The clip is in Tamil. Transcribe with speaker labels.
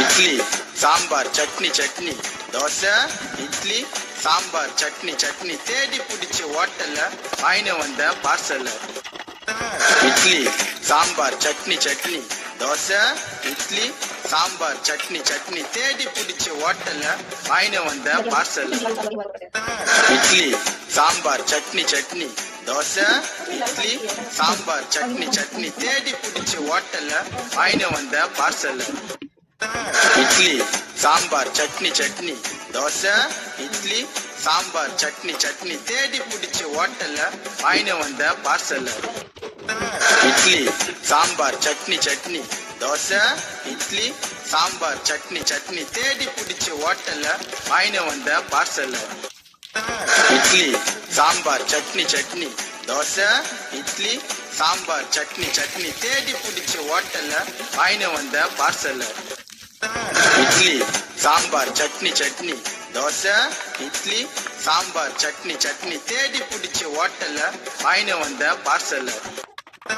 Speaker 1: இட்லி சாம்பார் சட்னி சட்னி தோசை இட்லி சாம்பார் சட்னி சட்னி தேடி பிடிச்ச ஹோட்டல்ல வாங்கின வந்த பார்சல். இட்லி சாம்பார் சட்னி சட்னி தோசை இட்லி சாம்பார் சட்னி சட்னி தேடி பிடிச்ச ஹோட்டல்ல வாங்கின வந்த பார்சல். இட்லி சாம்பார் சட்னி சட்னி தோசை இட்லி சாம்பார் சட்னி சட்னி தேடி பிடிச்ச ஹோட்டல்ல வாங்கின வந்த பார்சல். இட்லி சாம்பார் சட்னி சட்னி தோசை இட்லி சாம்பார் சட்னி சட்னி தேடி பிடிச்ச ஹோட்டல்ல வாங்கின வந்த பார்சல். இட்லி சாம்பார் சட்னி சட்னி தோசை இட்லி சாம்பார் சட்னி சட்னி தேடி பிடிச்ச ஹோட்டல்ல வாங்கின வந்த பார்சல். இட்லி சாம்பார் சட்னி சட்னி தோசை இட்லி சாம்பார் சட்னி சட்னி தேடி பிடிச்ச ஹோட்டல்ல வாங்கின வந்த பார்சல். இட்லி சாம்பார் சட்னி சட்னி தோசை இட்லி சாம்பார் சட்னி சட்னி தேடி பிடிச்ச ஹோட்டல்ல வாங்கின வந்த பார்சல்.